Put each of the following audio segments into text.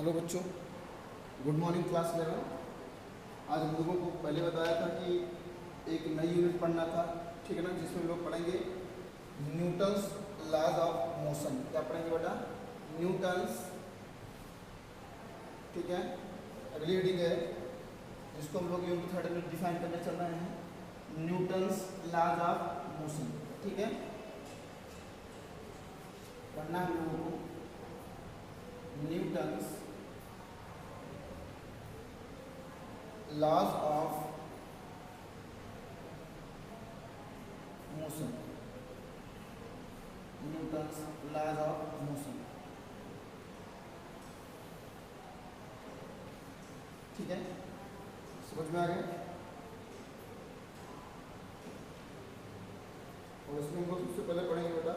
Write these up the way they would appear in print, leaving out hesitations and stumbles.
Hello बच्चों, good morning class 11। आज हम लोगों को पहले बताया था कि एक नई यूनिट पढ़ना था, ठीक है ना, जिसमें हम लोग पढ़ेंगे न्यूटन्स लॉज ऑफ मोशन। क्या पढ़ेंगे बेटा? न्यूटन्स, ठीक है। अगली हेडिंग है जिसको हम लोग यूनिट 3 में डिफाइन करने चल रहे हैं, न्यूटन्स लॉज ऑफ मोशन, ठीक है। पढ़ना हम लोगों को Newton's laws of motion, Newton's laws of motion, ठीक है। समझ में आ गया? और इसमें हम लोग सबसे पहले पढ़ेंगे बेटा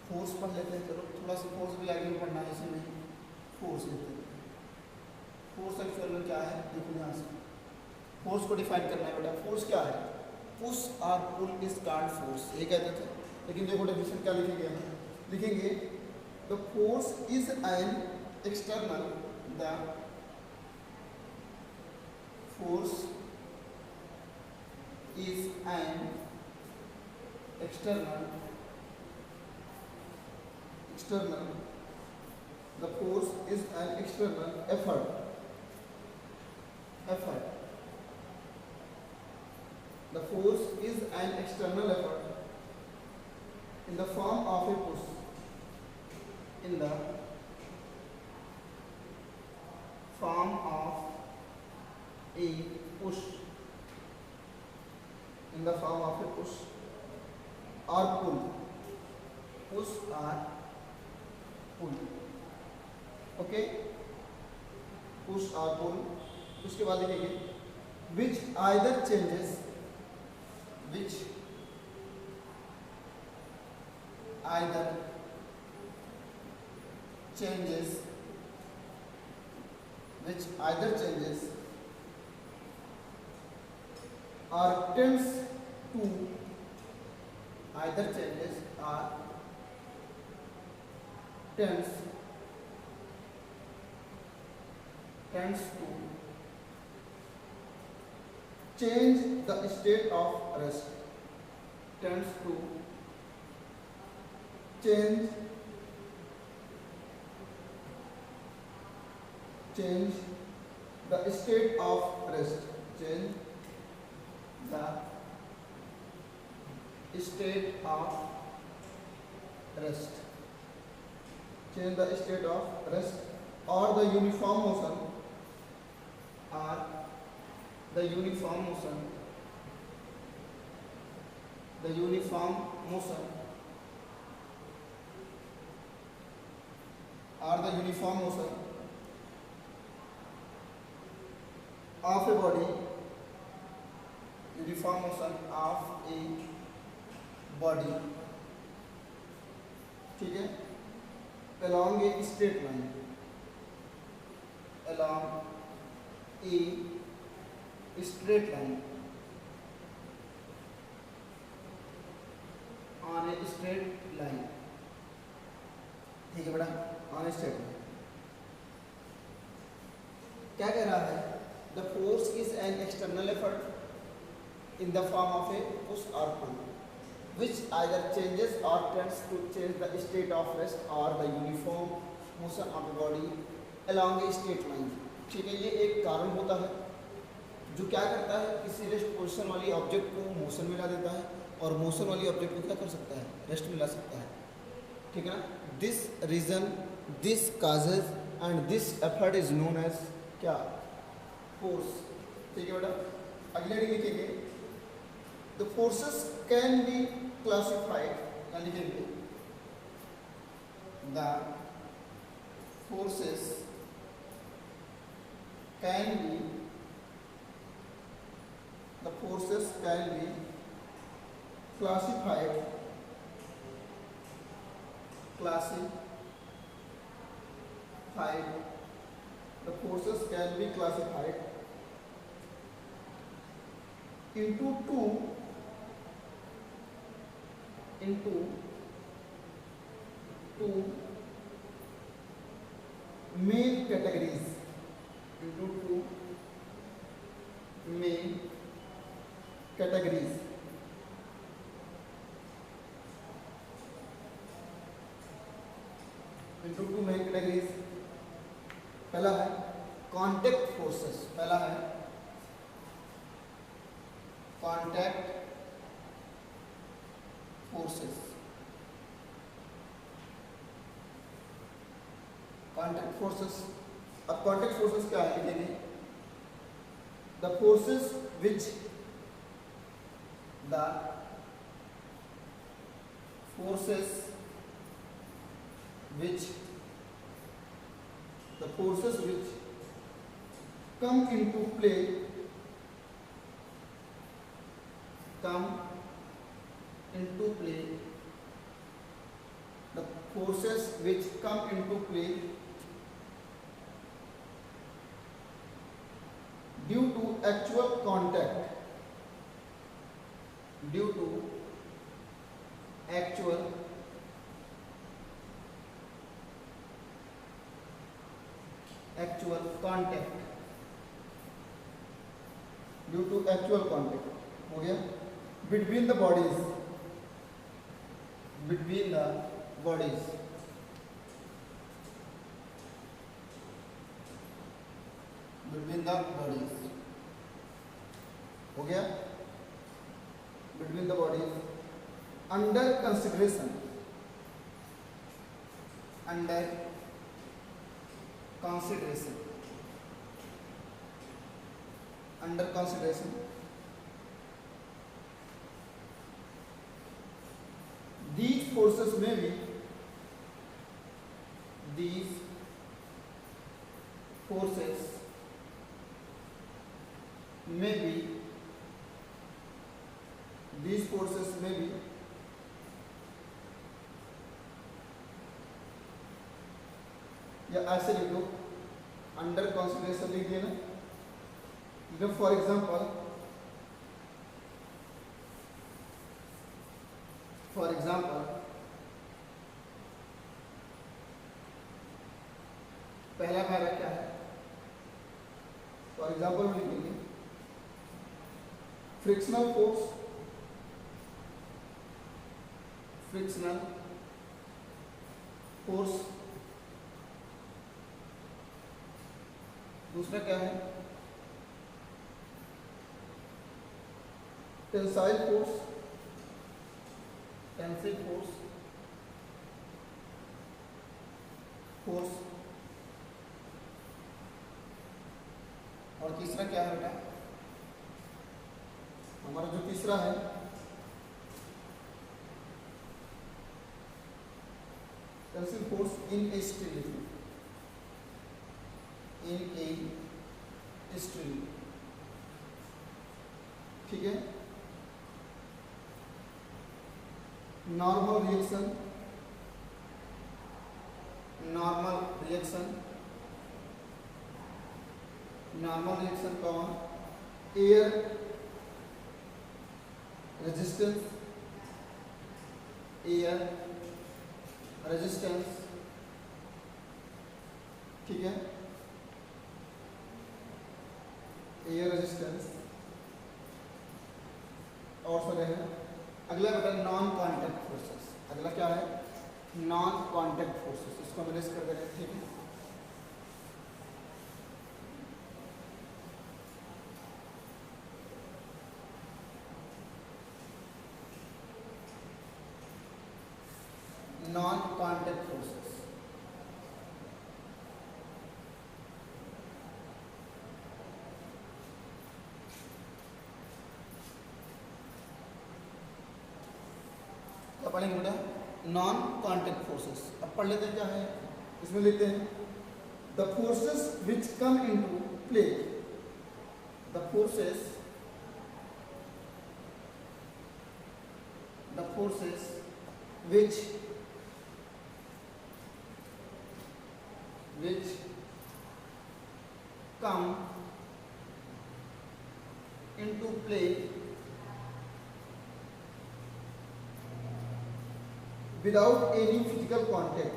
फोर्स पढ़ लेते हैं। चलो थोड़ा सा फोर्स भी आगे पढ़ना है, इसी में फोर्स लेते हैं। फोर्स एक्चुअल में क्या है देखो, यहाँ से फोर्स को डिफाइन करना है बेटा। फोर्स क्या है? पुश और पुल इज कॉल्ड फोर्स, ये कहते थे। लेकिन देखो डेफिनेशन क्या लिखेंगे हम, लिखेंगे the force is an external, the force is an external the force is an external effort the force is an external effort in the form of a push, in the form of a push, in the form of a push or pull, push or pull, okay, push और pull. उसके बाद लिखेंगे which either changes, which either changes, which either changes और tends to, either changes और tends to change the state of rest, tends to change the state of rest, change the state of rest, change the state of rest or the uniform motion, or the uniform motion, the uniform motion or the uniform motion of a body, uniform motion of a body, ठीक है, along a straight line, along a straight line, on a straight line, ठीक है बेटा, on a straight line। क्या कह रहा है? The force is an external effort in the form of a push or pull, which either changes or tends to change the state of rest or the uniform motion of the body along a straight line, ठीक है। ये एक कारण होता है जो क्या करता है, किसी रेस्ट पोजिशन वाली ऑब्जेक्ट को मोशन में ला देता है और मोशन वाली ऑब्जेक्ट को क्या कर सकता है, रेस्ट में ला सकता है, ठीक है ना। This reason, this causes and this effort is known as क्या? फोर्स, ठीक है बेटा। अगले लिखेंगे the forces can be classified, and लिखेंगे the forces can be classified the forces can be classified into two main categories, into two main categories. into two main categories. पहला है contact forces, पहला है कॉन्टैक्ट फोर्सेस. कॉन्टैक्ट फोर्सेस, अब contact forces क्या है देखिए. The forces which the forces which come into play the forces which come into play due to actual contact, actual contact, due to actual contact हो गया. between the bodies, between the bodies, हो गया. between the bodies under consideration, these forces may be या ऐसे लिख दो, under consideration लिख दिया ना. फॉर एग्जाम्पल पहला पैरा क्या है, फॉर एग्जाम्पल में लिखेंगे फ्रिक्शनल फोर्स. दूसरा क्या है, टेंसाइल फोर्स, और तीसरा क्या है बेटा, हमारा जो तीसरा है tensile force in A stability, ठीक है. नॉर्मल रिएक्शन कौन, एयर रेजिस्टेंस, ठीक है. एयर रेजिस्टेंस और सर है. अगला बेटा नॉन कॉन्टैक्ट फोर्सेस. अगला क्या है, नॉन कॉन्टैक्ट फोर्सेस. इसको हम लिस्ट कर दे रहे हैं, ठीक है. नॉन कॉन्टैक्ट फोर्सेस, पढ़ेंगे बेटा नॉन कॉन्टैक्ट फोर्सेस. अब पढ़ लेते हैं क्या है, इसमें लिखते हैं the forces which come into play, the forces which come into play without any physical contact,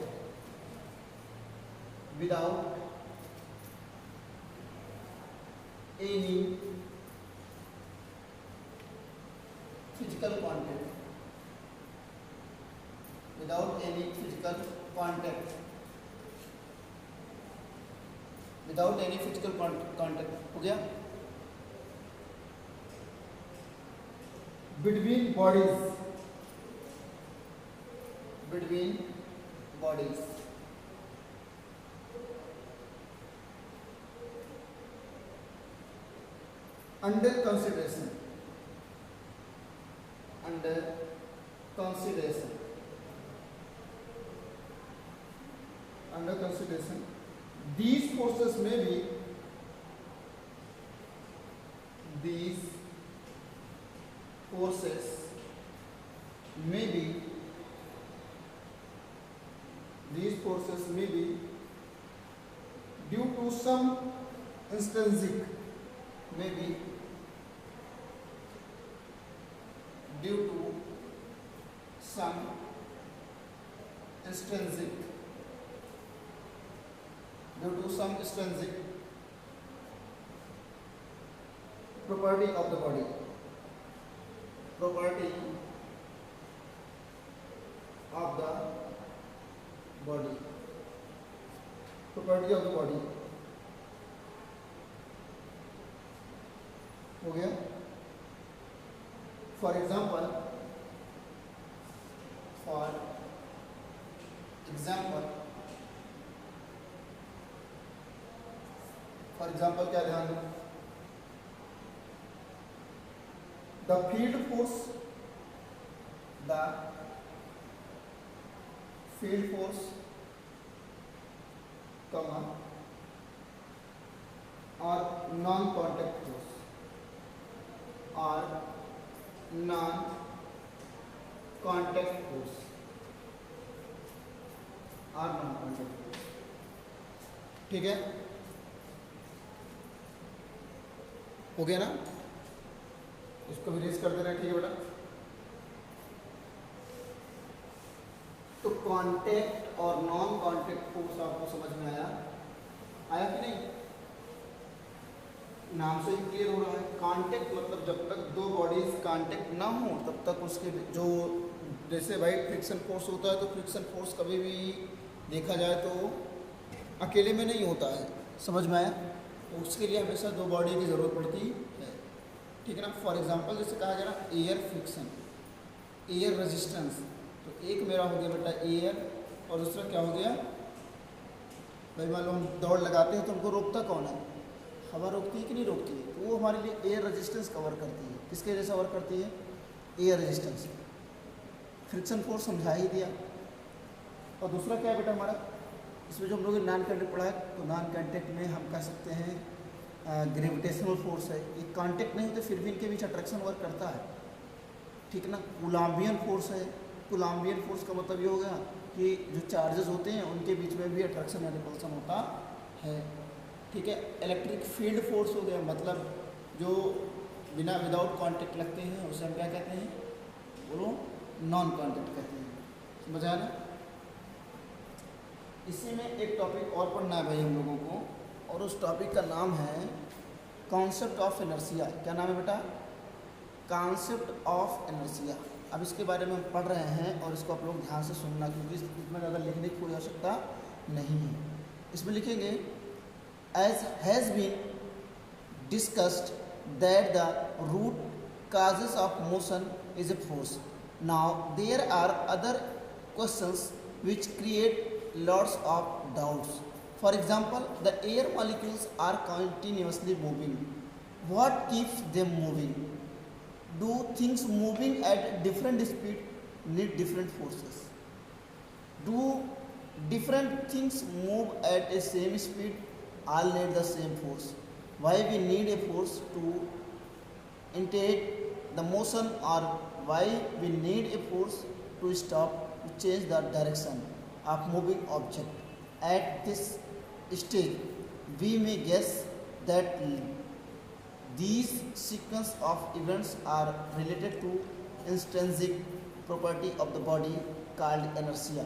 without any physical contact, without any physical contact, without any physical contact हो गया. Between bodies, between bodies, under consideration, under consideration, under consideration, these forces may be, these forces may be, these forces may be due to some intrinsic, may be due to some intrinsic, due to some intrinsic property of the body, property of the body, property of the body हो गया. For example, for example, for example क्या ध्यान दो, the field force, the field force कमा और non contact force और non contact force और non contact force. ठीक है, हो गया ना. इसको भी रेज कर देना. ठीक है बेटा. तो कांटेक्ट और नॉन कांटेक्ट फोर्स आपको समझ में आया, आया कि नहीं? नाम से ही क्लियर हो रहा है. कांटेक्ट मतलब जब तक दो बॉडीज कांटेक्ट ना हो तब तक उसके जो, जैसे भाई फ्रिक्शन फोर्स होता है तो फ्रिक्शन फोर्स कभी भी देखा जाए तो अकेले में नहीं होता है. समझ में आया? तो उसके लिए हमेशा दो बॉडी की ज़रूरत पड़ती है. ठीक है ना. फॉर एग्जांपल जैसे कहा गया ना एयर फ्रिक्शन, एयर रेजिस्टेंस, तो एक मेरा हो गया बेटा एयर और दूसरा क्या हो गया भाई. मान लो हम दौड़ लगाते हैं तो हमको रोकता कौन है? हवा रोकती है कि नहीं रोकती है? तो वो हमारे लिए एयर रेजिस्टेंस कवर करती है. किसके जैसे कवर करती है? Air resistance. फ्रिक्शन फोर्स समझा ही दिया. और दूसरा क्या है बेटा हमारा, इसमें जो हम लोग नॉन कॉन्टेक्ट पढ़ा है, तो नॉन कॉन्टेक्ट में हम कह सकते हैं ग्रेविटेशनल फोर्स है. ये कॉन्टेक्ट नहीं होते फिर भी इनके बीच अट्रैक्शन वर्क करता है. ठीक ना. कूलाम्बियन फोर्स है. कूलाम्बियन फोर्स का मतलब ये हो गया कि जो चार्जेस होते हैं उनके बीच में भी अट्रैक्शन या रिपल्सन होता है. ठीक है. इलेक्ट्रिक फील्ड फोर्स हो गया, मतलब जो बिना विदाउट कांटेक्ट लगते हैं उसे हम क्या कहते हैं? बोलो, नॉन कांटेक्ट कहते हैं. समझ आया ना. इसी में एक टॉपिक और पढ़ना है भाई हम लोगों को, और उस टॉपिक का नाम है कॉन्सेप्ट ऑफ इनर्शिया. क्या नाम है बेटा? Concept of inertia. अब इसके बारे में हम पढ़ रहे हैं और इसको आप लोग ध्यान से सुनना, क्योंकि इसमें ज़्यादा लिखने की कोई आवश्यकता नहीं है. इसमें लिखेंगे as has been discussed that the root causes of motion is a force. Now there are other questions which create lots of doubts. For example, the air molecules are continuously moving. What keeps them moving? Do things moving at different speed need different forces? Do different things move at a same speed? All need the same force. Why we need a force to initiate the motion, or why we need a force to stop, to change the direction of moving object? At this stage, we may guess that these sequence of events are related to intrinsic property of the body called inertia.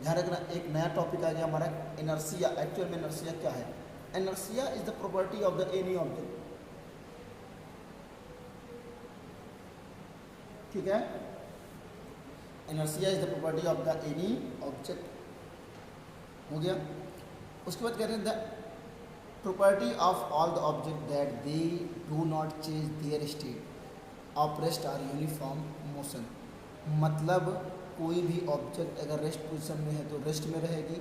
ध्यान रखना, एक नया topic आ गया हमारा inertia. Actual में inertia क्या है? Inertia is the property of the any object. ठीक है, inertia is the property of the any object. हो गया। उसके बाद कह रहे हैं the property of all the object that they do not change their state of rest or uniform motion. मतलब कोई भी ऑब्जेक्ट अगर रेस्ट पोजीशन में है तो रेस्ट में रहेगी,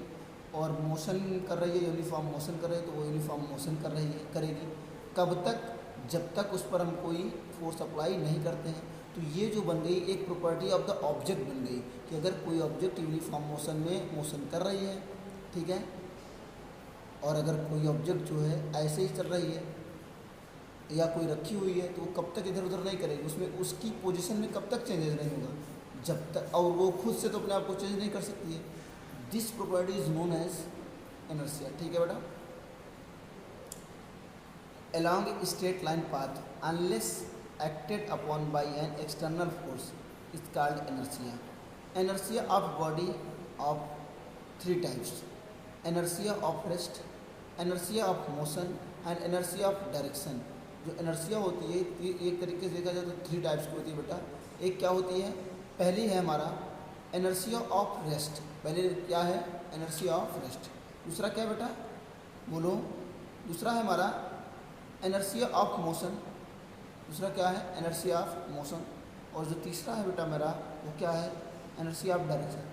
और मोशन कर रही है, यूनिफॉर्म मोशन कर रही है तो वो यूनिफॉर्म मोशन कर रही है करेगी। कब तक? जब तक उस पर हम कोई फोर्स अप्लाई नहीं करते हैं। तो ये जो बन गई एक प्रॉपर्टी ऑफ द ऑब्जेक्ट बन गई कि अगर कोई ऑब्जेक्ट यूनिफॉर्म मोशन में मोशन कर रही है, ठीक है, और अगर कोई ऑब्जेक्ट जो है ऐसे ही चल रही है या कोई रखी हुई है तो वो कब तक इधर उधर नहीं करेगी, उसमें उसकी पोजीशन में कब तक चेंजेस नहीं होगा, जब तक, और वो खुद से तो अपने आप को चेंज नहीं कर सकती है। This property is known as inertia. ठीक है बेटा। along a straight line path unless acted upon by an external force is called inertia. Inertia of body of three types: inertia of rest, inertia of motion and inertia of direction. जो inertia होती है एक तरीके से देखा जाए तो three types की होती है बेटा। एक क्या होती है? पहली है हमारा inertia of rest। पहले क्या है? inertia of rest। दूसरा क्या है बेटा? बोलो। दूसरा है हमारा इनर्शिया ऑफ मोशन। दूसरा क्या है? Inertia of motion. और जो तीसरा है बेटा मेरा वो क्या है? Inertia of direction.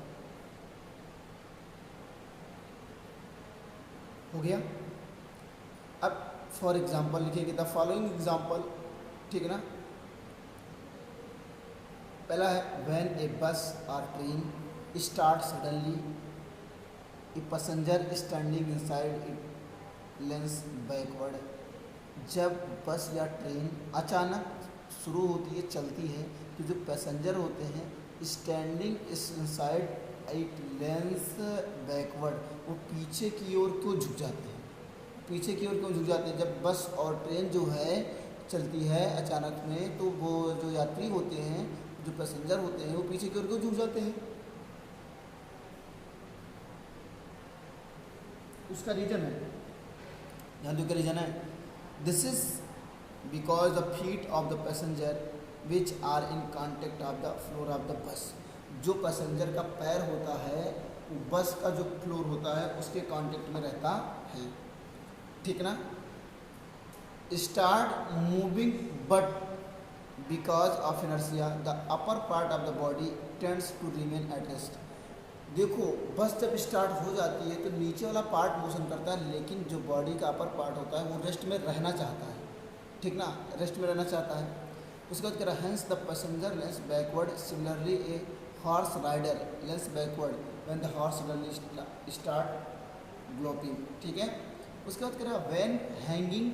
हो गया। अब फॉर एग्जांपल लिखेंगे द फॉलोइंग एग्जांपल। ठीक है ना। पहला है व्हेन ए बस और train start suddenly a passenger standing inside it lens backward. जब बस या ट्रेन अचानक शुरू होती है, चलती है, तो जो पैसेंजर होते हैं standing inside it lens backward, वो पीछे की ओर क्यों झुक जाते हैं? पीछे की ओर क्यों झुक जाते हैं? जब बस और ट्रेन जो है चलती है अचानक में, तो वो जो यात्री होते हैं, जो पैसेंजर होते हैं, वो पीछे की ओर क्यों झुक जाते हैं? उसका रीजन है, ध्यान दो क्या रीजन है। This is because the feet of the passenger which are in contact of the floor of the bus। जो पैसेंजर का पैर होता है वो बस का जो फ्लोर होता है उसके कांटेक्ट में रहता है। ठीक ना। Start moving but because of inertia the upper part of the body tends to remain at rest. देखो बस जब स्टार्ट हो जाती है तो नीचे वाला पार्ट मोशन करता है, लेकिन जो बॉडी का अपर पार्ट होता है वो रेस्ट में रहना चाहता है। ठीक ना, रेस्ट में रहना चाहता है। उसके बाद कह रहा है hence the passenger leans backward similarly a horse rider leans backward when the horse suddenly start galloping. ठीक है। उसके बाद कह रहा है when hanging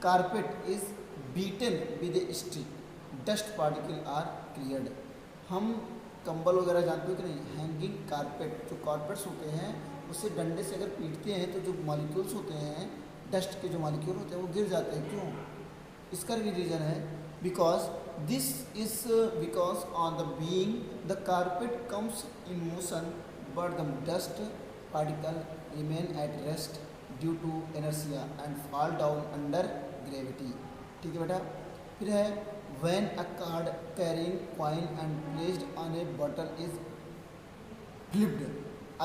carpet is beaten with a stick dust particle are cleared. हम कंबल वगैरह जानते हो कि नहीं? हैंगिंग कारपेट, जो कारपेट्स होते हैं उससे डंडे से अगर पीटते हैं तो जो मॉलिक्यूल्स होते हैं, डस्ट के जो मॉलिक्यूल होते हैं वो गिर जाते हैं। क्यों? इसका भी रीज़न है because this is because on the being the carpet comes in motion but the dust particle remain at rest due to inertia and fall down under gravity. ठीक है बेटा। फिर है when a card carrying coin and placed on a bottle is flipped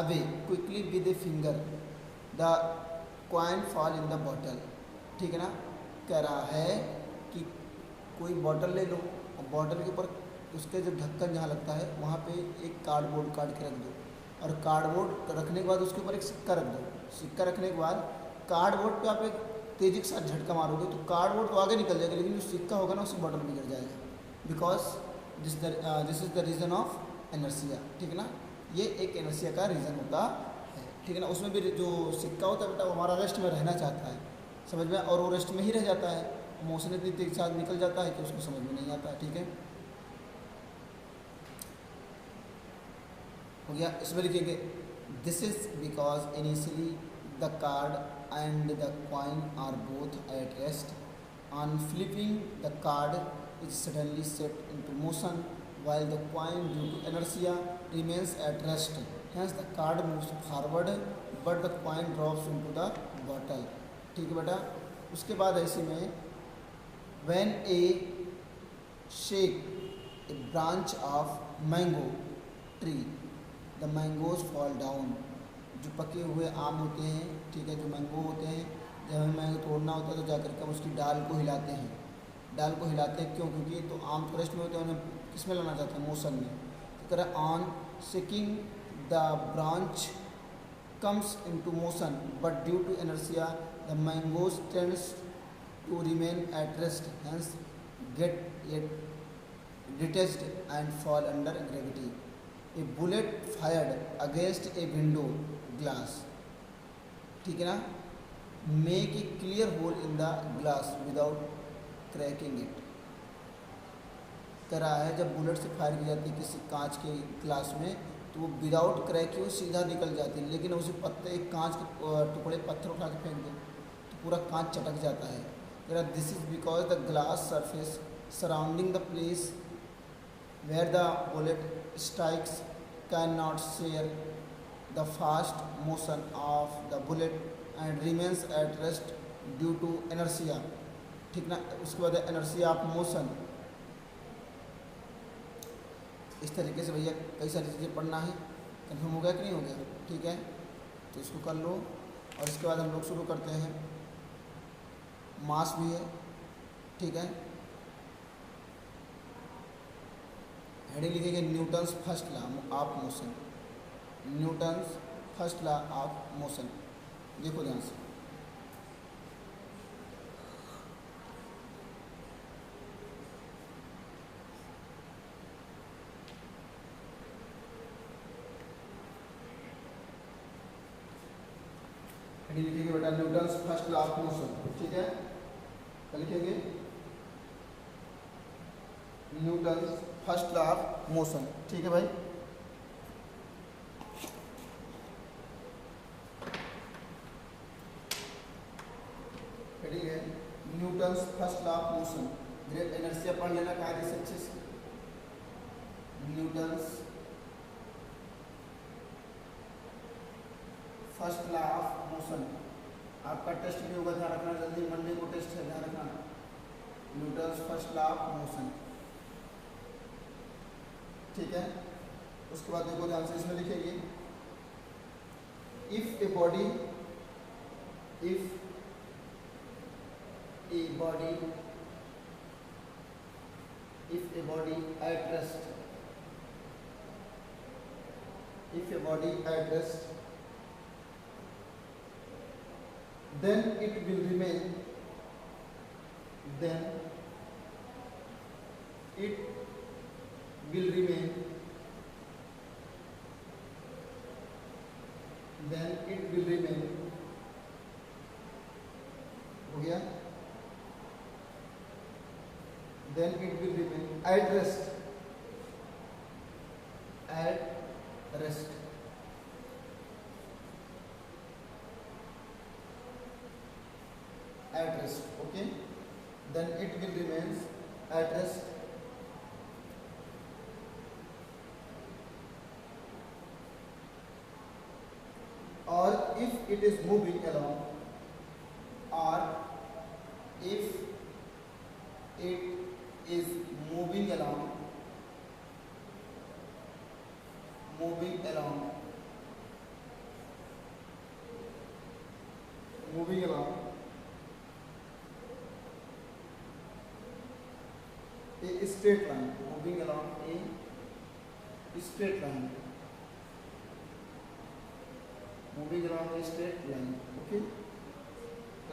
away quickly with a finger the coin fall in the bottle। ठीक है ना। कह रहा है कि कोई बॉटल ले लो और बॉटल के ऊपर उसके जो ढक्कन जहाँ लगता है वहाँ पे एक कार्डबोर्ड काट के रख दो, और कार्डबोर्ड रखने के बाद उसके ऊपर एक सिक्का रख दो। सिक्का रखने के बाद कार्डबोर्ड पे आप एक तेजी के साथ झटका मारोगे तो कार्डबोर्ड तो आगे निकल जाएगा, लेकिन जो सिक्का होगा ना उसी बॉटल में गिर जाएगा। Because this is the reason of inertia. ठीक है ना। ये एक इनर्शिया का रीज़न होता है। ठीक है ना। उसमें भी जो सिक्का होता है बेटा वो हमारा रेस्ट में रहना चाहता है, समझ में, और वो रेस्ट में ही रह जाता है। मोशन इतनी तेज के साथ निकल जाता है कि उसको समझ में नहीं आता। ठीक है, हो गया। इसमें लिखेंगे this is because initially the card and the coin are both at rest. On flipping the card is suddenly set into motion while the coin due to inertia remains at rest. Hence the card moves forward but the coin drops into the bottle. ठीक है बेटा. उसके बाद ऐसे में when a shake a branch of mango tree the mangoes fall down. जो पके हुए आम होते हैं, ठीक है, जो मैंगो होते हैं, जब हमें मैंगो तोड़ना होता है तो जाकर के हम उसकी डाल को हिलाते हैं. डाल को हिलाते हैं क्यों? क्योंकि तो आम तो रेस्ट में होते हैं, उन्हें किस में लाना चाहते हैं? मोशन में. तो कह रहा on shaking the branch comes into motion but due to inertia the mangoes tends to remain at rest hence get detached and fall under gravity. A bullet fired against a window glass, ठीक है ना, make a clear hole in the glass without cracking it. कह रहा है जब bullet से fire की जाती है किसी कांच के ग्लास में तो वो विदाउट क्रैक ही सीधा निकल जाती है, लेकिन उसे पत्ते एक कांच के टुकड़े पत्थर उठा के फेंक दो तो पूरा कांच चटक जाता है. कह रहा this is because the glass surface surrounding the place where the bullet strikes cannot share the fast motion of the bullet and remains at rest due to inertia. ठीक ना. उसके बाद inertia of motion. इस तरीके से भैया कई सारी चीज़ें पढ़ना है. कन्फर्म हो गया कि नहीं हो गया? ठीक है, तो इसको कर लो. और इसके बाद हम लोग शुरू करते हैं. मास भी है, ठीक है. हेडिंग लिखेंगे Newton's first law of motion. Newton's first law of motion. देखो ध्यान से. हेडिंग लिखेंगे बेटा Newton's first law of motion. ठीक है, क्या लिखेंगे? Newton's first law of motion. ठीक है भाई. हेडिंग है Newton's first law of motion. Great inertia पढ़ लेना कायदे से अच्छे से. Newton's first law of motion. आपका टेस्ट भी होगा, ध्यान रखना. जल्दी मंडे को टेस्ट है, ध्यान रखना. Newton's first law of motion. ठीक है. उसके बाद देखो ध्यान से, इसमें लिखेंगे if a body at rest then it will remain हो गया. Then it will remain at rest. Okay. Then it will remain at rest. Or if it is moving along, moving along a straight line, moving along a straight line, okay,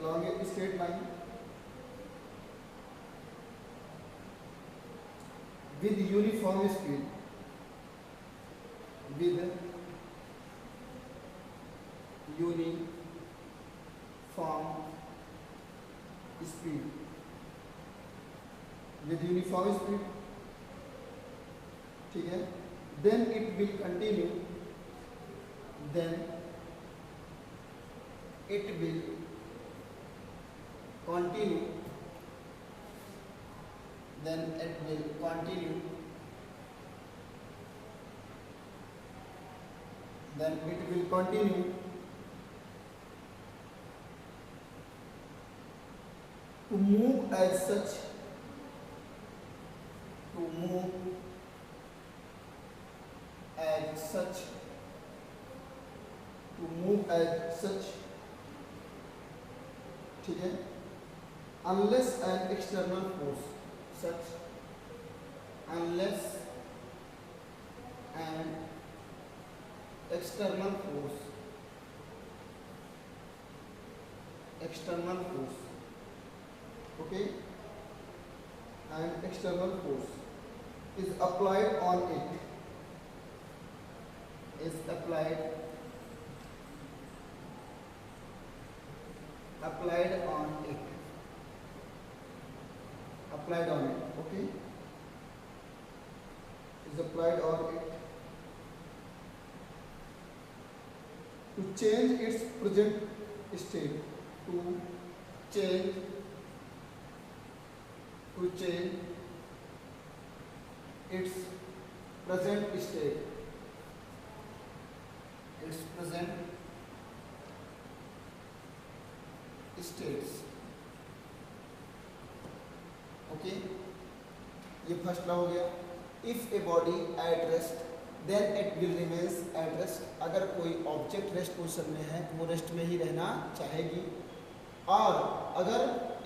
along a straight line with uniform speed, ठीक है. then it will continue then it will continue to move as such, to move as such, to move as such, ठीक है, unless an external force, such, unless an external force, external force, okay, an external force is applied on it, is applied on it, applied on it, okay, is applied on it to change its present state, to change its present state, its present states, okay, ये first law हो गया। If a body at rest then it will remains at rest, अगर कोई object rest position में है तो वो rest में ही रहना चाहेगी, और अगर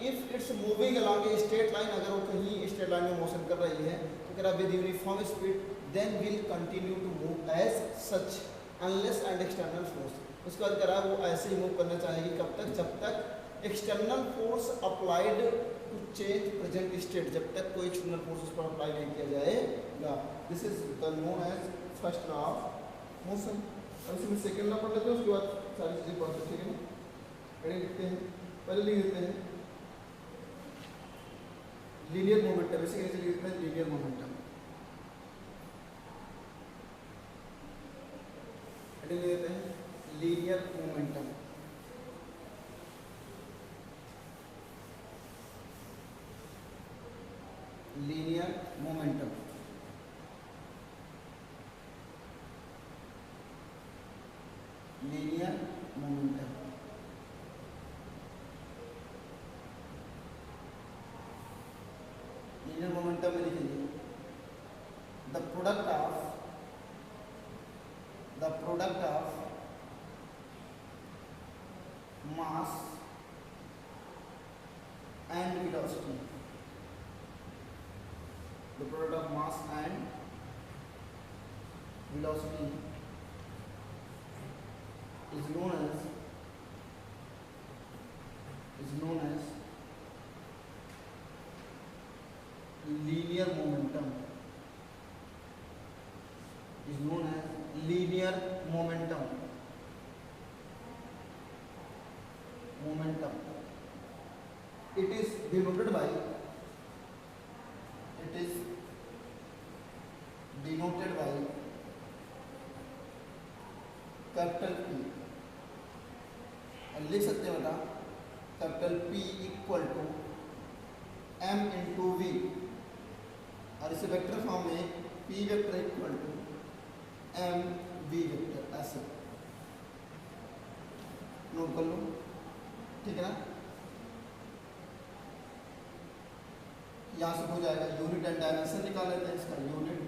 if it's moving along a straight line, अगर वो कहीं स्ट्रेट लाइन में मोशन कर रही है तो कह with uniform speed then will continue to move as such unless and external force, उसके बाद कह रहा वो ऐसे ही मूव करना चाहेगी कब तक, जब तक external force applied to change present state, जब तक कोई एक्सटर्नल फोर्स उस पर अप्लाई नहीं किया जाएगा। This is the known as first law of motion. अब इसमें सेकेंड लॉ पढ़ लेते हैं, उसके बाद सारी चीज़ें पढ़ सकते हैं। पहले लिखते हैं, पहले लिख देते हैं लीनियर मोमेंटम, इसे कैसे लिख देते हैं लीनियर मोमेंटम, पहले लिख देते हैं linear momentum. Linear momentum, linear momentum, linear momentum में लिखेंगे the product of mass and velocity, the product of mass and velocity is known as linear momentum, is known as linear momentum, it is denoted by capital P, लिख सकते हैं बेटा capital P equal to m into v, और इसे vector form में P vector equal to m v vector, ऐसे note कर लो, ठीक है ना। यहाँ से हो जाएगा यूनिट एंड डायमेंशन निकाल लेते हैं इसका, unit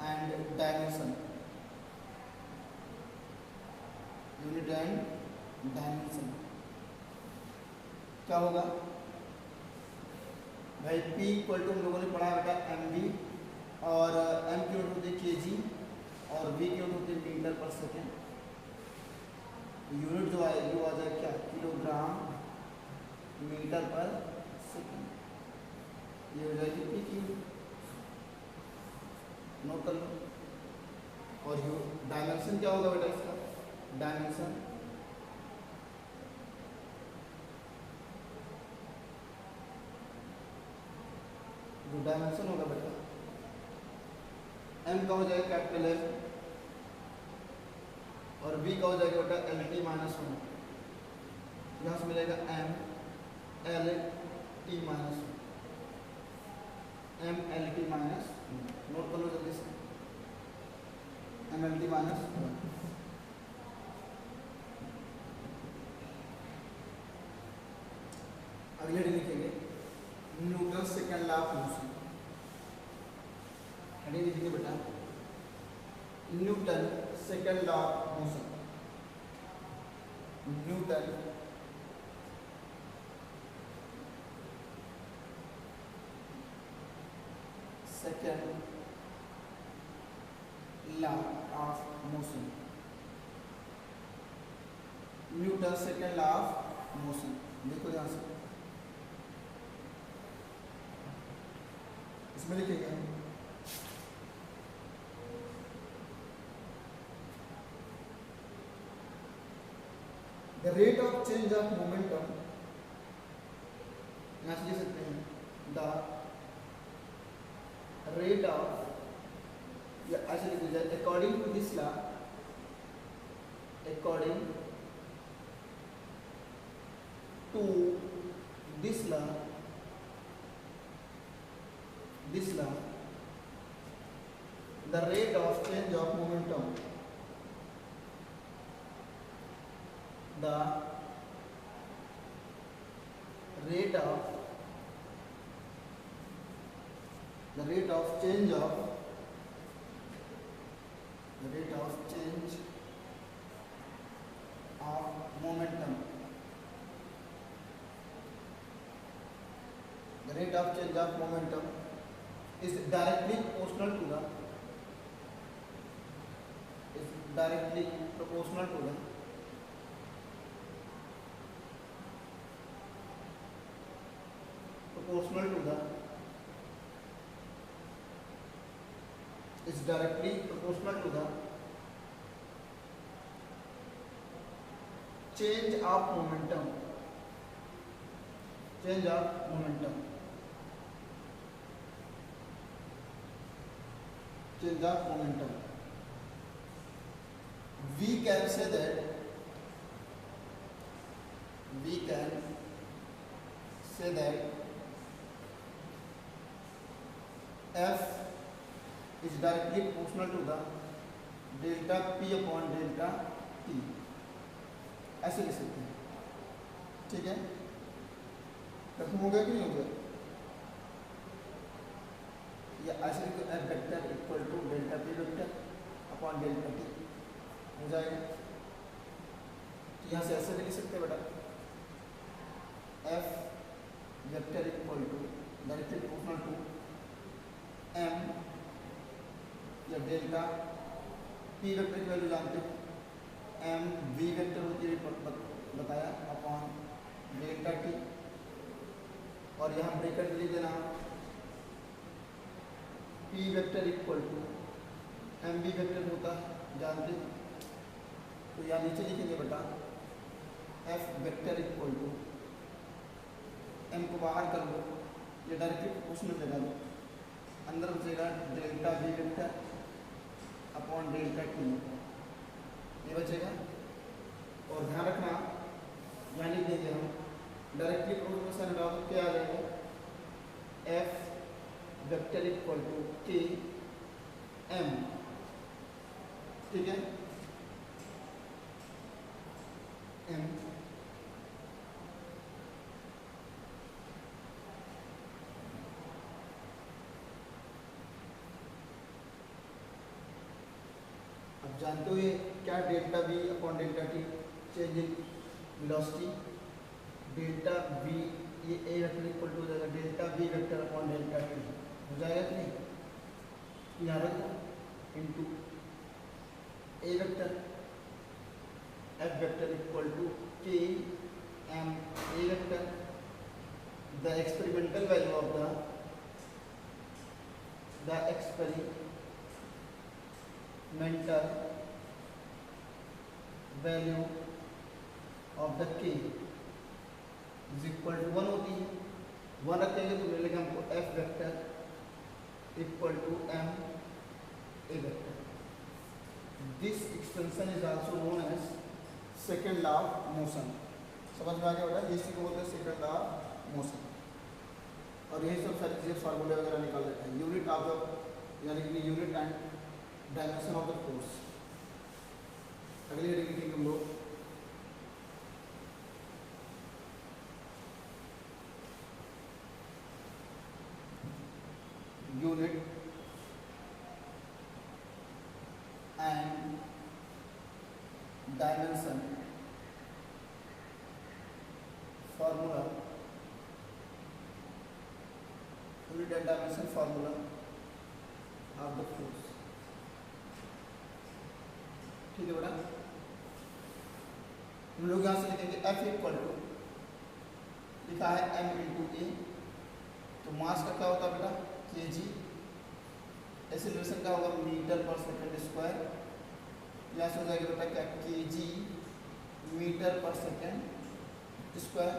and dimension, unit and dimension क्या होगा भाई, P इक्वल टू हम लोगों ने पढ़ा बेटा mv, और m की यूनिट होती है kg और v की यूनिट होती है मीटर पर सेकेंड। यूनिट जो आएगी वो आ जाए क्या, किलोग्राम मीटर पर सेकेंड, ये हो जाएगी P की, नोट कर लो। और यू डायमेंशन क्या होगा बेटा इसका, डायमेंशन जो डायमेंशन होगा बेटा m का हो जाएगा कैपिटल M, और v का हो जाएगा बेटा LT माइनस 1, यहाँ से मिलेगा m LT minus 1, m LT minus, note कर लो जल्दी से। NLT minus 1। अगले डी लिखेंगे Newton second law of motion. Heading लिखेंगे बेटा Newton second law of motion. Newton second law of motion. Newton second law of motion देखो ध्यान से, इसमें लिखेंगे the rate of change of momentum, यहां से लिख सकते हैं द रेट ऑफ, या ऐसे लिख दिया जाए according to this law, according to this law, this law, the rate of change of momentum, the rate of change of momentum, the rate of change of momentum is directly proportional to the change of momentum, we can say that F is directly proportional to the delta P upon delta T, ऐसे लिख सकते हैं। ठीक है, खत्म हो गया कि नहीं हो गया? या ऐसे लिखो F vector equal to delta P vector upon delta T हो जाएगा। यहाँ से ऐसे भी लिख सकते हैं बेटा F vector equal to directly proportional to M या डेल्टा P वेक्टर की वैल्यू जानते हो, M V वेक्टर होती है बताया अपॉन डेल्टा T, और यहाँ ब्रैकेट लिख देना P vector equal to m b vector होता है जानते, तो यहाँ नीचे लिखेंगे बेटा F vector equal to M को बाहर कर लो, ये डायरेक्टली प्रोपोर्शनल लगा दो, अंदर बचेगा delta V vector upon delta T, ये बचेगा। और ध्यान रखना यहाँ लिख देंगे हम डायरेक्टली प्रोपोर्शनल लगाओ तो क्या आ जाएगा F vector equal to K M, ठीक है M। अब जानते हो ये क्या delta V upon delta T change in velocity, delta V ये A वेक्टर इक्वल टू हो जाएगा delta V vector upon delta T हो जाएगा कि नहीं, यहाँ रखो into A vector F vector equal to K M A vector, the experimental value of the experimental value of the K is equal to 1 होती है, 1 रखेंगे तो मिलेगा हमको F vector equal to M A vector. This expansion is also known as second law of motion. समझ में आ गया बेटा, इसी को बोलते हैं सेकेंड लॉ ऑफ मोशन। और यही सब सारी चीज़ें फार्मूले वगैरह निकाल लेते हैं। यूनिट ऑफ द यानी कि unit and dimension of the force. अगली हेडिंग लिखेंगे हम लोग unit and dimension formula, unit and dimension formula of the force. ठीक है बेटा, हम लोग यहाँ से लिखेंगे F इक्वल टू, लिखा है m इंटू ए, तो मास का क्या होता है बेटा kg, एक्सीलरेशन का होगा मीटर पर सेकंड स्क्वायर, यहाँ से हो जाएगा बेटा क्या kg मीटर पर सेकंड स्क्वायर,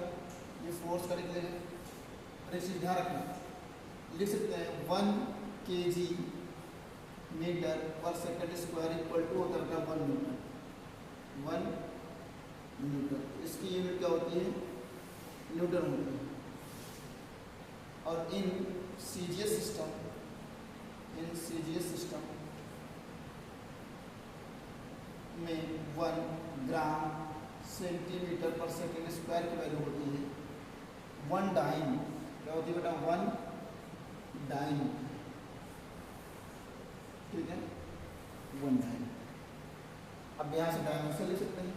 ये फोर्स का लिख लेंगे। और एक चीज़ ध्यान रखना, लिख सकते हैं 1 kg मीटर पर सेकंड स्क्वायर इक्वल टू होता है 1 मीटर, 1 मीटर, इसकी यूनिट क्या होती है न्यूटन होती है। और इन सीजीएस सिस्टम में 1 ग्राम सेंटीमीटर पर सेकेंड स्क्वायर की वैल्यू होती है 1 डाइन, क्या होती है बेटा 1 डाइन, ठीक है 1 डाइन। अब यहाँ से डायमेंशन ले सकते हैं,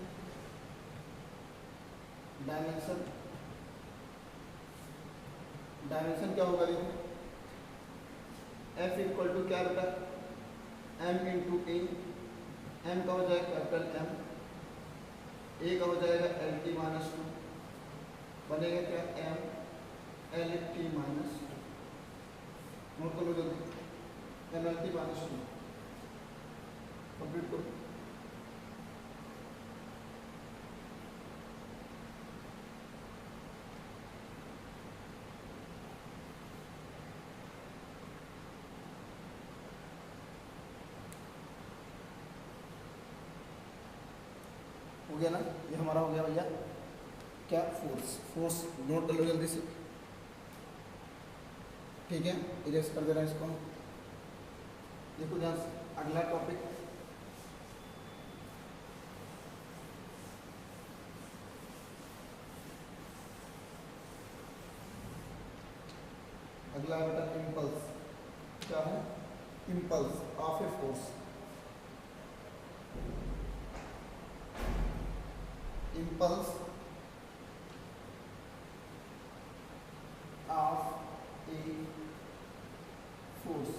डायमेंशन क्या होगा देखो, F इक्वल टू क्या बेटा m इंटू ए, m का हो जाएगा कैपिटल M, a का हो जाएगा LT माइनस 2, बनेगा क्या m LT माइनस 2, नोट करो जल्दी, LT माइनस 2 कंप्लीट करो। हो गया ना, ये हमारा हो गया भैया क्या फोर्स नोट कर लो जल्दी से, ठीक है इरेज कर दे रहा है इसको। देखो ध्यान से अगला टॉपिक, अगला बेटा इम्पल्स, क्या है impulse of a force, impulse of a force,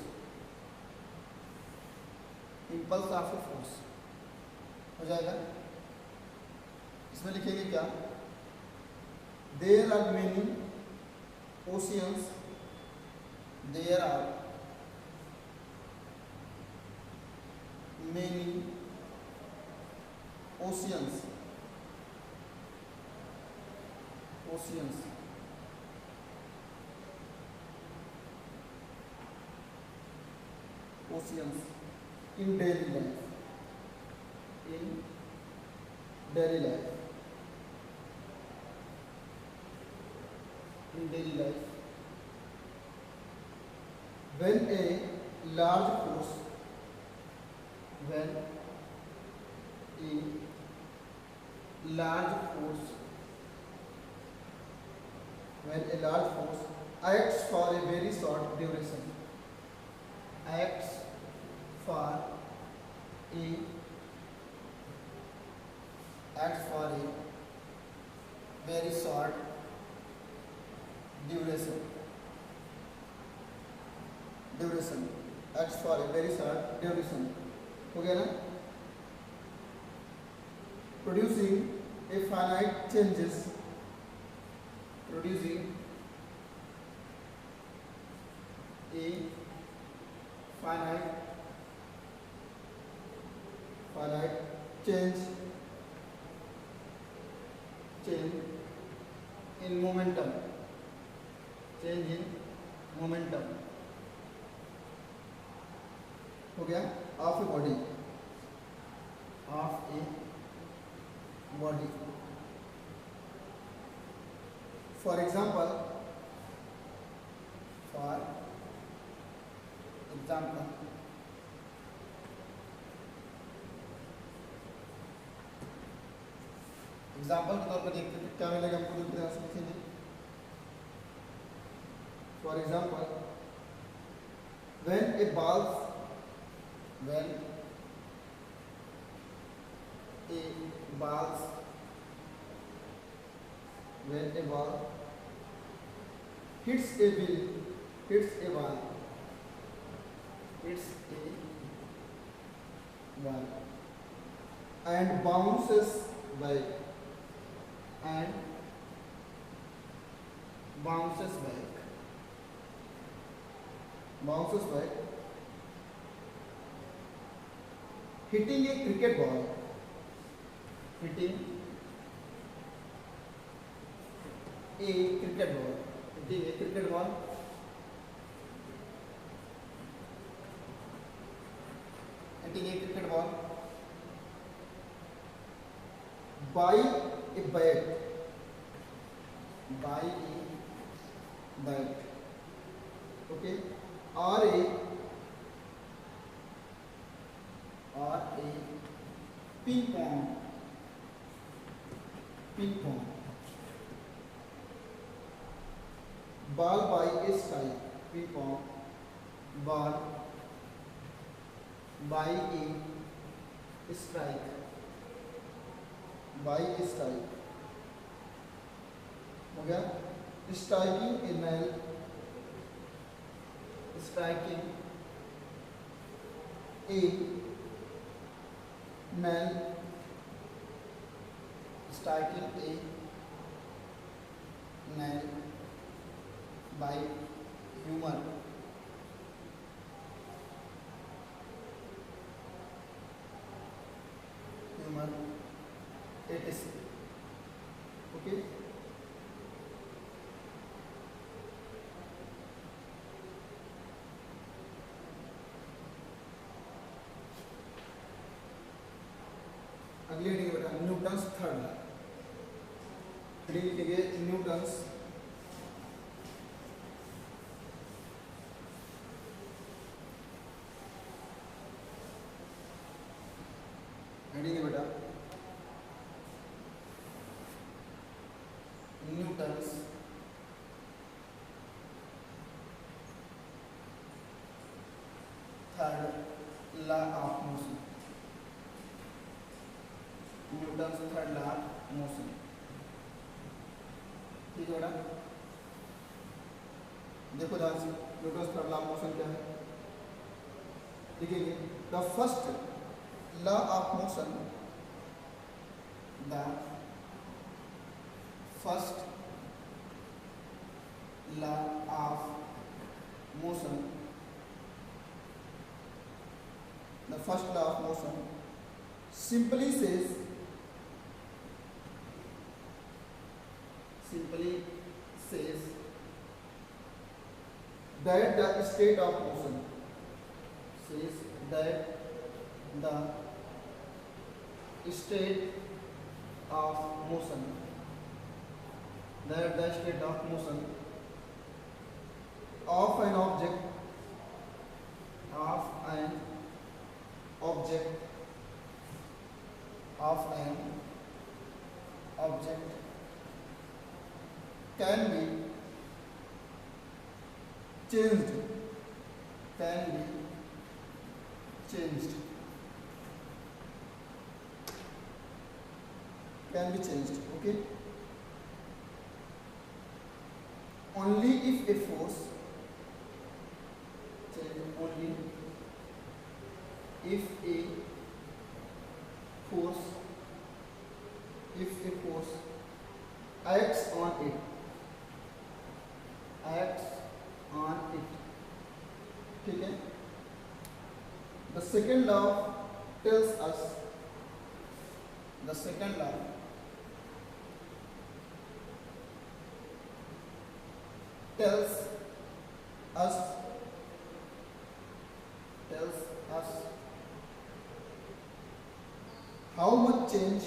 impulse of a force हो जाएगा। इसमें लिखेंगे क्या, there are many oceans, there are many oceans, oceans in daily life, in daily life, in daily life, when a large force, when a large force, when a large force acts for a very short duration, acts for a very short duration, acts for a very short duration, हो गया ना, producing a finite changes, producing a finite change in momentum, change in momentum, हो गया of a body, for example, example के तौर पर देखते हैं क्या मिलेगा हमको, देखते हैं लिखेंगे। For example, when a ball hits a ball and bounces back hitting a cricket ball hitting a cricket ball by a bat okay, or a ping pong ball by a strike, ping pong ball by a strike हो गया। striking a nail by humor etc. Okay, अगली heading बेटा Newton's third law. Heading लिखेंगे Newton's heading है बेटा Newton's third law of motion. Newton's third law of motion, ठीक है बेटा। देखो ध्यान से, Newton's third law of motion क्या है लिखेंगे। The first law of motion, the first law of motion simply says that the state of motion of an object can be changed okay, only if a force acts on it, ठीक है। The second law tells us how much change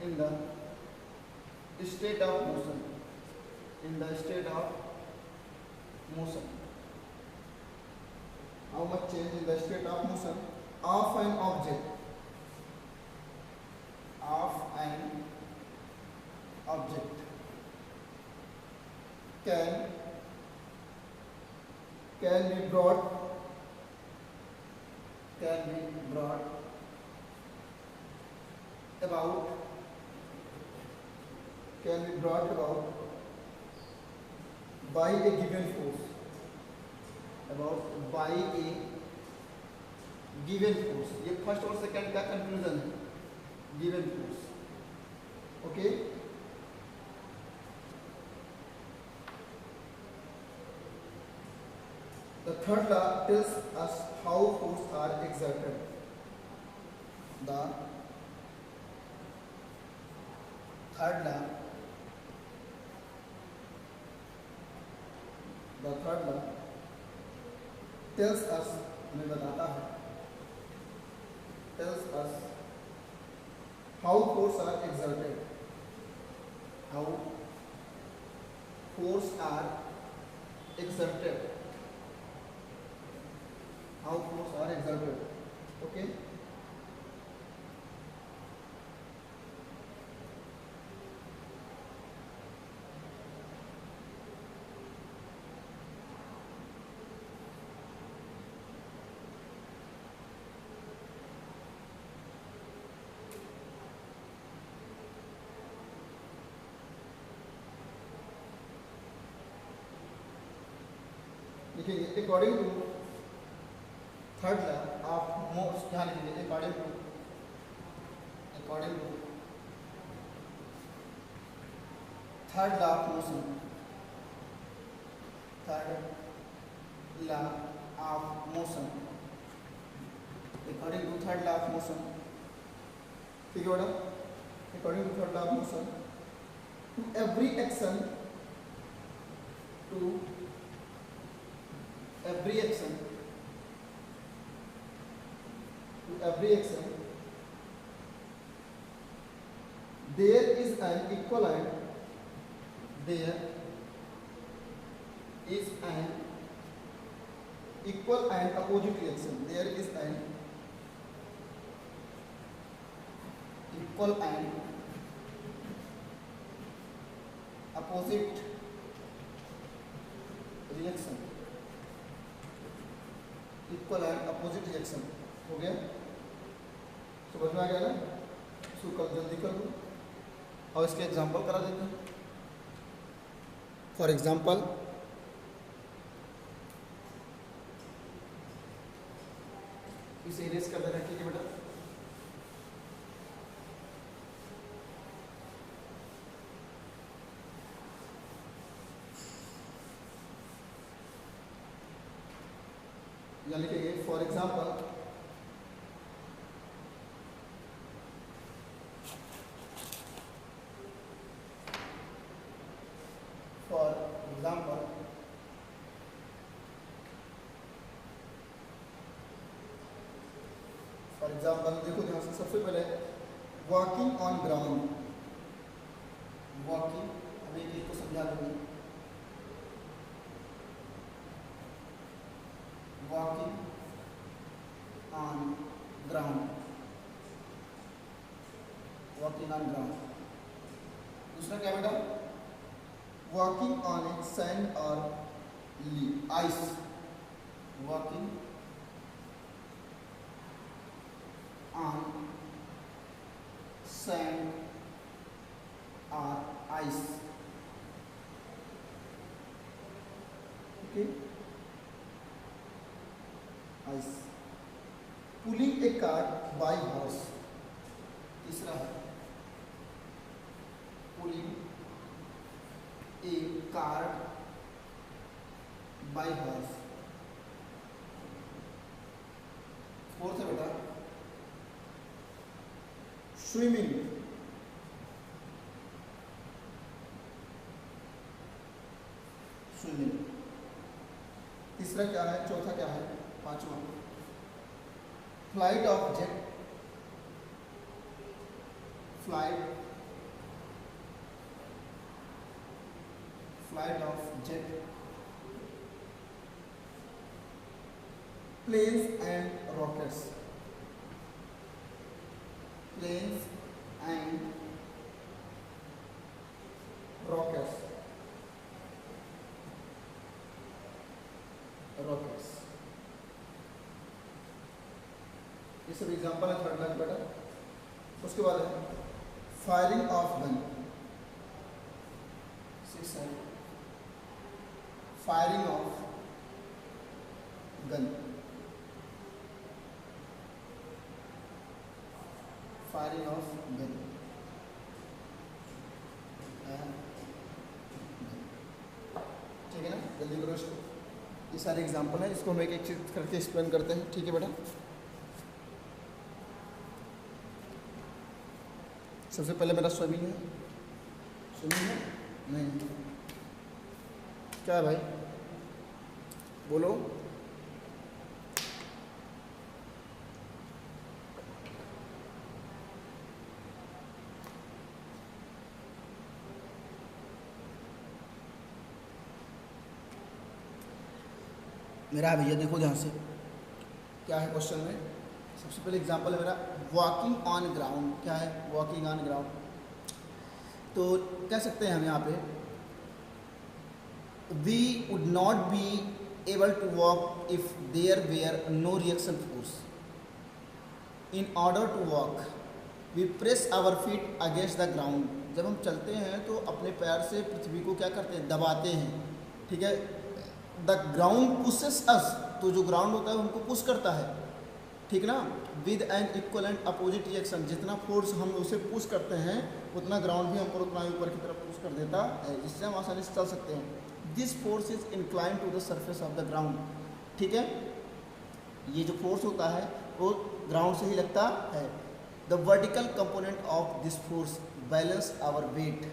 in the state of motion, in the state of motion. How much change in the state of motion of an object, of an object can be brought about by a given force, by a given force. ये first और second का conclusion है, given force. Okay, the third law tells us how force are exerted. The third law tells us, हमें बताता है, tells us how force are exerted. How force are exerted. How force are exerted. Okay. देखिए, according to third law of motion, ध्यान दीजिए, according to third law of motion, according to third law of motion, ठीक है madam, according to third law of motion, to every action there is an equal and opposite reaction. There is an equal and opposite reaction. Equal and opposite reaction हो गया, समझ में आ गया ना? इसको कल जल्दी कर दो और इसके एग्जांपल करा देते हैं. फॉर एग्जांपल, इसे इरेज कर देना, ठीक है बेटा. यहाँ लिखेंगे फॉर एग्जाम्पल, देखो ध्यान से. सबसे पहले वॉकिंग ऑन ग्राउंड, वॉकिंग, अभी एक को समझा दूंगी. वॉकिंग ऑन ग्राउंड, दूसरा क्या बेटा? वॉकिंग ऑन ए सैंड और आइस, वॉकिंग ऑन सैंड और ice. Okay, ice. Pulling a cart bye horse, तीसरा है pulling a cart bye horse. Fourth है बेटा स्विमिंग, तीसरा क्या है? चौथा क्या है? पांचवा flight of jet, flight of jet, planes and rockets. Planes and rockets. Rockets. ये सब एग्जाम्पल है थर्ड क्लास बेटा। उसके बाद है फायरिंग ऑफ गन। 6 है firing of gun. Firing of gun ठीक है ना, जल्दी करो इसको। ये सारे एग्जाम्पल है, इसको हम एक एक चीज करके एक्सप्लेन करते हैं, ठीक है बेटा। सबसे पहले मेरा स्विमिंग है। स्विमिंग है नहीं, क्या है भाई बोलो। मेरा भैया देखो ध्यान से, क्या है क्वेश्चन में। सबसे पहले एग्जांपल है मेरा वॉकिंग ऑन ग्राउंड। क्या है वॉकिंग ऑन ग्राउंड? तो कह सकते हैं हम यहाँ पे we would not be able to walk if there were no reaction force. In order to walk we press our feet against the ground. जब हम चलते हैं तो अपने पैर से पृथ्वी को क्या करते हैं, दबाते हैं, ठीक है। द ग्राउंड पुशेस अस, तो जो ग्राउंड होता है उनको पुश करता है, ठीक ना। With an equal and opposite reaction, जितना फोर्स हम उसे पुश करते हैं उतना ग्राउंड भी हमको उतना ऊपर की तरफ पुश कर देता है, जिससे हम आसानी से चल सकते हैं। This force is incline to the surface of the ground, ठीक है। ये जो फोर्स होता है वो ग्राउंड से ही लगता है। The vertical component of this force balance our weight.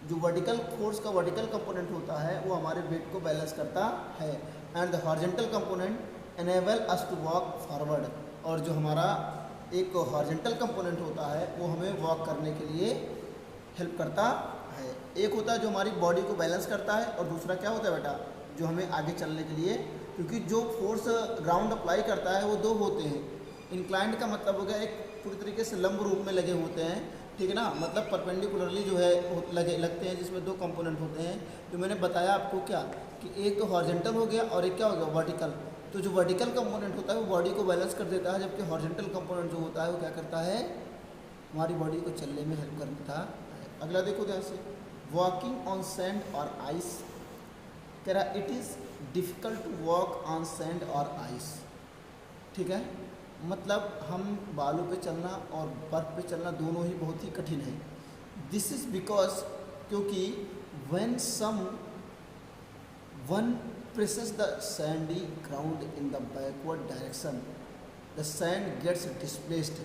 जो वर्टिकल फोर्स का वर्टिकल कंपोनेंट होता है वो हमारे वेट को बैलेंस करता है। And the horizontal component enable us to walk forward. और जो हमारा एक हॉरिजॉन्टल कंपोनेंट होता है वो हमें वॉक करने के लिए हेल्प करता है। एक होता है जो हमारी बॉडी को बैलेंस करता है, और दूसरा क्या होता है बेटा, जो हमें आगे चलने के लिए, क्योंकि जो फोर्स ग्राउंड अप्लाई करता है वो दो होते हैं। इंक्लाइंड का मतलब हो गया एक पूरी तरीके से लंब रूप में लगे होते हैं, ठीक है ना, मतलब परपेंडिकुलरली जो है लगते हैं, जिसमें दो कंपोनेंट होते हैं। तो मैंने बताया आपको क्या कि एक तो हॉरिजॉन्टल हो गया और एक क्या हो गया वर्टिकल। तो जो वर्टिकल कंपोनेंट होता है वो बॉडी को बैलेंस कर देता है, जबकि हॉरिजॉन्टल कंपोनेंट जो होता है वो क्या करता है, हमारी बॉडी को चलने में हेल्प करता है। अगला देखो ध्यान से, वॉकिंग ऑन सैंड और आइस। कह रहा it is difficult to walk on sand और आइस, ठीक है। मतलब हम बालू पे चलना और बर्फ़ पे चलना दोनों ही बहुत ही कठिन है। दिस इज़ बिकॉज, क्योंकि when one presses the sandy ground in the backward direction, the sand gets displaced।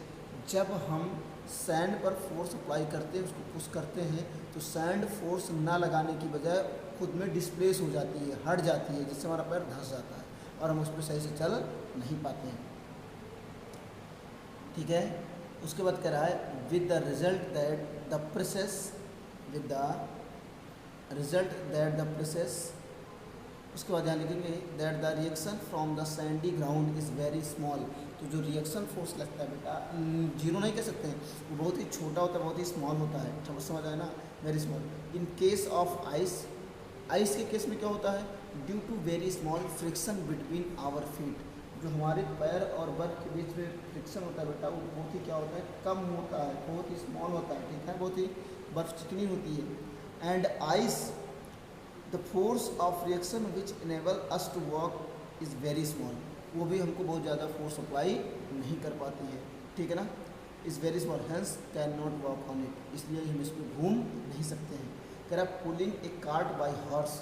जब हम सैंड पर फोर्स अप्लाई करते हैं, उसको पुश करते हैं, तो सैंड फोर्स ना लगाने की बजाय खुद में डिस्प्लेस हो जाती है, हट जाती है, जिससे हमारा पैर धंस जाता है और हम उस पर सही से चल नहीं पाते हैं, ठीक है। उसके बाद कह रहा है with the result that the presses, with the result that the presses, उसके बाद यहाँ लिखेंगे that the reaction from the Sandy ground is very small. तो जो रिएक्शन फोर्स लगता है बेटा, जीरो नहीं कह सकते हैं, वो बहुत ही छोटा होता है, बहुत ही स्मॉल होता है, समझ आए ना, very small. In case of ice, ice के केस में क्या होता है, due to very small friction between our feet. जो हमारे पैर और बर्फ के बीच में फ्रिक्शन होता है बेटा, वो बहुत ही क्या होता है, कम होता है, बहुत ही स्मॉल होता है, ठीक है, बहुत ही बर्फ चिकनी होती है। And ice the force of reaction which enable us to walk is very small. वो भी हमको बहुत ज़्यादा फोर्स अप्लाई नहीं कर पाती है, ठीक है ना, is very small, hence can not walk on it, इसलिए हम इस पर घूम नहीं सकते हैं। कह रहा pulling a cart bye horse,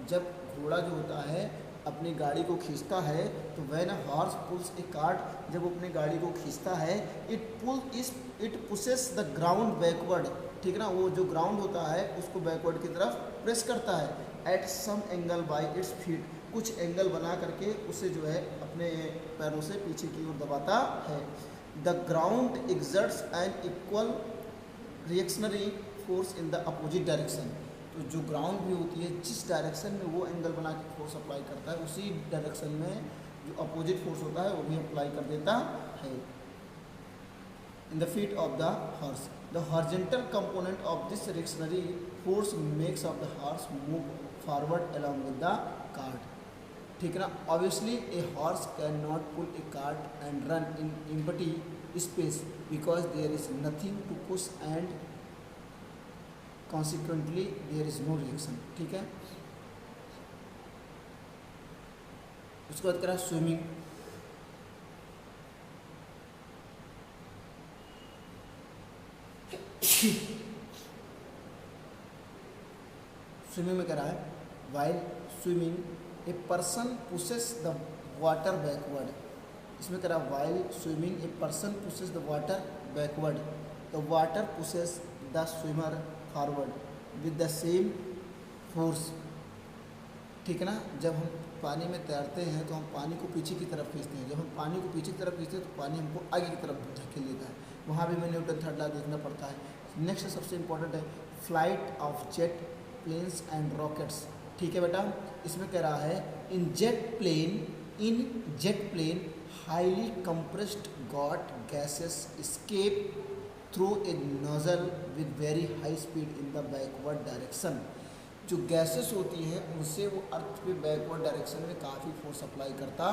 जब घोड़ा जो होता है अपनी गाड़ी को खींचता है, तो वह ना हॉर्स पुल्स ए कार्ट, जब वो अपनी गाड़ी को खींचता है, it pushes the ground backward, ठीक ना, वो जो ग्राउंड होता है उसको बैकवर्ड की तरफ प्रेस करता है। At some angle by its feet, कुछ एंगल बना करके उसे जो है अपने पैरों से पीछे की ओर दबाता है। The ground exerts an equal reactionary force in the opposite direction, तो जो ग्राउंड भी होती है जिस डायरेक्शन में वो एंगल बना के फोर्स अप्लाई करता है उसी डायरेक्शन में जो अपोजिट फोर्स होता है वो भी अप्लाई कर देता है। In the feet of the horse the horizontal component of this reactionary force makes of the horse move forward along with the cart. ठीक है ना। Obviously a horse can not pull a cart and run in empty space because there is nothing to push and consequently there is no reaction. ठीक है। उसके बाद करा swimming. Swimming में कह रहा है while swimming a person pushes the water backward. इसमें कह रहा while swimming a person pushes the water backward the water pushes the swimmer forward with the same force. ठीक है ना। जब हम पानी में तैरते हैं तो हम पानी को पीछे की तरफ खींचते हैं, जब हम पानी को पीछे की तरफ खींचते हैं तो पानी हमको आगे की तरफ धकेल लेता है। वहाँ भी हमें न्यूटन थर्ड लॉ देखना पड़ता है। नेक्स्ट सबसे इम्पोर्टेंट है flight of jet planes and rockets. ठीक है बेटा। इसमें कह रहा है in jet plane highly compressed got gases escape through a nozzle with very high speed in the backward direction. जो गैसेस होती हैं उनसे वो अर्थ पे बैकवर्ड डायरेक्शन में काफ़ी फोर्स अप्लाई करता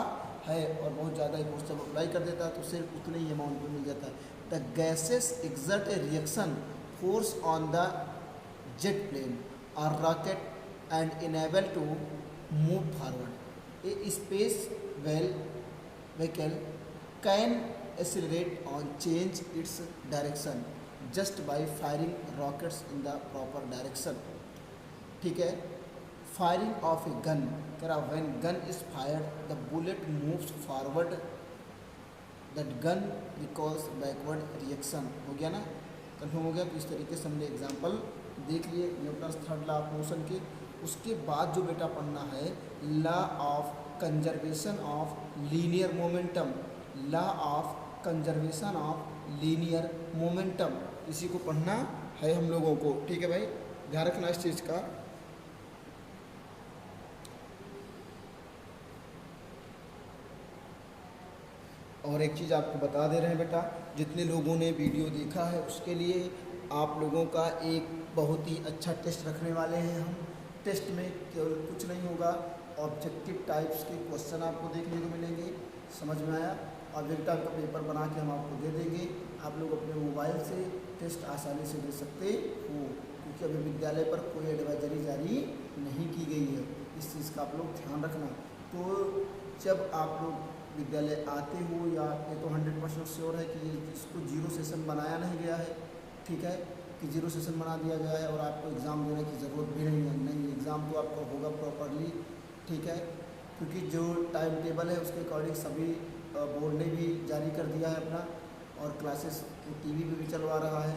है और बहुत ज़्यादा ही फोर्स जब अप्लाई कर देता है तो सिर्फ उतने ही अमाउंट में मिल जाता है। The gases exert a reaction force on the jet plane और rocket and enable to move forward. A space vehicle can accelerate or change its direction just by firing rockets in the proper direction। ठीक है। Firing of a gun कह रहा when gun is fired the bullet moves forward that gun recalls backward reaction. हो गया ना, confirm हो गया। तो इस तरीके से हमने एग्जाम्पल देख लिए Newton's third law of motion के। उसके बाद जो बेटा पढ़ना है law of conservation of linear momentum. Law of conservation of linear momentum इसी को पढ़ना है हम लोगों को। ठीक है भाई, ध्यान रखना इस चीज़ का। और एक चीज़ आपको बता दे रहे हैं बेटा, जितने लोगों ने वीडियो देखा है उसके लिए आप लोगों का एक बहुत ही अच्छा टेस्ट रखने वाले हैं हम। टेस्ट में केवल कुछ नहीं होगा, ऑब्जेक्टिव टाइप्स के क्वेश्चन आपको देखने को मिलेंगे। समझ में आया? ऑब्जेक्टिव टाइप का पेपर बना के हम आपको दे देंगे। आप लोग अपने मोबाइल से टेस्ट आसानी से दे सकते हो, क्योंकि अभी विद्यालय पर कोई एडवाइजरी जारी नहीं की गई है। इस चीज़ का आप लोग ध्यान रखना। तो जब आप लोग विद्यालय आते हो, या ये तो 100% श्योर है कि इसको जीरो सेशन बनाया नहीं गया है। ठीक है, कि जीरो सेशन बना दिया गया है और आपको एग्ज़ाम देने की ज़रूरत भी नहीं है। नहीं, एग्ज़ाम तो आपका होगा प्रॉपरली। ठीक है, क्योंकि जो टाइम टेबल है उसके अकॉर्डिंग सभी बोर्ड ने भी जारी कर दिया है अपना, और क्लासेस टीवी पे भी चलवा रहा है।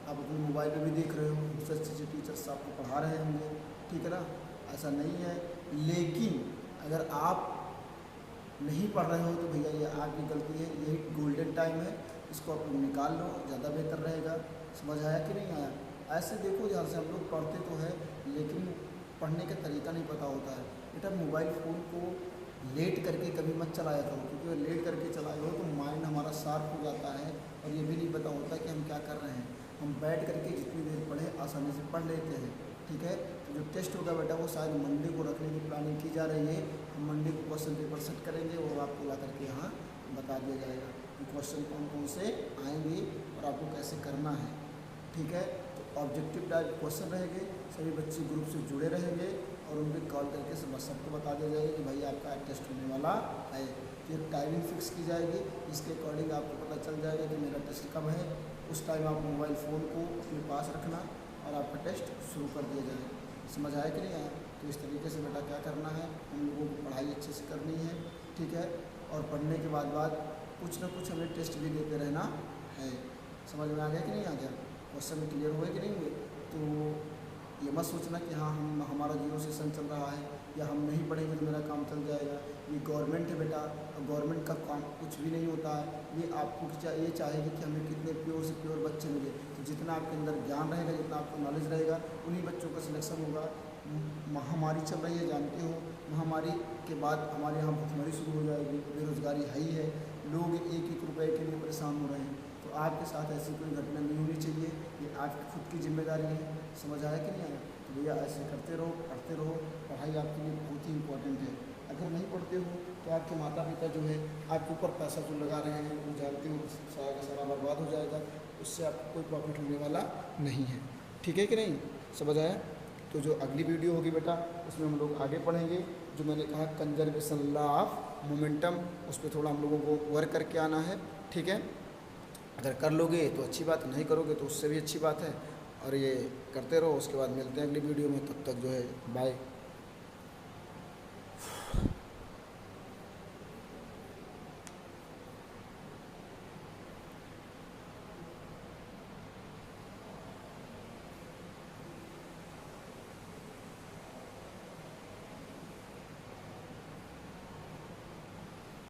आप अपने मोबाइल पे भी देख रहे हो, उससे अच्छे टीचर्स आपको पढ़ा रहे होंगे। ठीक है ना, ऐसा नहीं है। लेकिन अगर आप नहीं पढ़ रहे हो तो भैया ये आपकी गलती है। यही गोल्डन टाइम है, इसको आप लोग निकाल लो, ज़्यादा बेहतर रहेगा। समझ आया कि नहीं आया? ऐसे देखो, जहाँ से हम लोग पढ़ते तो है लेकिन पढ़ने का तरीका नहीं पता होता है। बेटा मोबाइल फ़ोन को लेट करके कभी मत चलाया करो, क्योंकि लेट करके चलाए हो तो माइंड हमारा शार्प हो जाता है और ये भी नहीं पता होता कि हम क्या कर रहे हैं। हम बैठ करके जितनी देर पढ़े आसानी से पढ़ लेते हैं। ठीक है, तो जो टेस्ट होगा बेटा वो शायद मंडे को रखने की प्लानिंग की जा रही है। हम मंडे को क्वेश्चन पेपर सेट करेंगे और आपको ला करके यहाँ बता दिया जाएगा कि क्वेश्चन कौन कौन से आएंगे और आपको कैसे करना है। ठीक है, तो ऑब्जेक्टिव टाइप क्वेश्चन रहेंगे, सभी बच्चे ग्रुप से जुड़े रहेंगे और उन पर कॉल करके सबको बता दिया जाएगा कि भाई आपका टेस्ट होने वाला है। फिर टाइमिंग फिक्स की जाएगी, इसके अकॉर्डिंग आपको पता चल जाएगा कि मेरा टेस्ट कब है। उस टाइम आप मोबाइल फ़ोन को अपने पास रखना और आपका टेस्ट शुरू कर दिया जाएगा। समझ आया कि नहीं आया? तो इस तरीके से बेटा क्या करना है, हम लोगों को पढ़ाई अच्छे से करनी है। ठीक है, और पढ़ने के बाद कुछ ना कुछ हमें टेस्ट भी देते रहना है। समझ में आ गया कि नहीं आ गया? क्वेश्चन क्लियर हुए कि नहीं हुए? तो ये मत सोचना कि हाँ हम हमारा जीरो सेशन चल रहा है या हम नहीं पढ़ेंगे तो मेरा काम चल जाएगा। ये गवर्नमेंट है बेटा, गवर्नमेंट का काम कुछ भी नहीं होता है। ये आपको ये चाहेगी कि हमें कितने प्योर से प्योर बच्चे मिले। तो जितना आपके अंदर ज्ञान रहेगा, जितना आपको नॉलेज रहेगा, उन्हीं बच्चों का सिलेक्शन होगा। महामारी चल रही है, जानते हो। महामारी के बाद हमारे यहाँ भुखमरी शुरू हो जाएगी, बेरोजगारी है ही है, लोग एक एक रुपए के लिए परेशान हो रहे हैं। तो आपके साथ ऐसी कोई घटना नहीं होनी चाहिए, ये आपकी खुद की जिम्मेदारी है। समझ आया कि नहीं आया? तो भैया ऐसे करते रहो, पढ़ते रहो। पढ़ाई आपके लिए बहुत ही इंपॉर्टेंट है। अगर नहीं पढ़ते हो तो आपके माता पिता जो है आपके ऊपर पैसा जो लगा रहे हैं, वो जानते हो सारा का सारा बर्बाद हो जाएगा, उससे आपको कोई प्रॉफिट होने वाला नहीं है। ठीक है कि नहीं? समझ आया? तो जो अगली वीडियो होगी बेटा, उसमें हम लोग आगे पढ़ेंगे। जो मैंने कहा कंजर्वेशन लॉ ऑफ मोमेंटम, उस पर थोड़ा हम लोगों को वर्क करके आना है। ठीक है? अगर कर लोगे तो अच्छी बात, नहीं करोगे तो उससे भी अच्छी बात है। और ये करते रहो। उसके बाद मिलते हैं अगली वीडियो में, तब तक जो है बाय।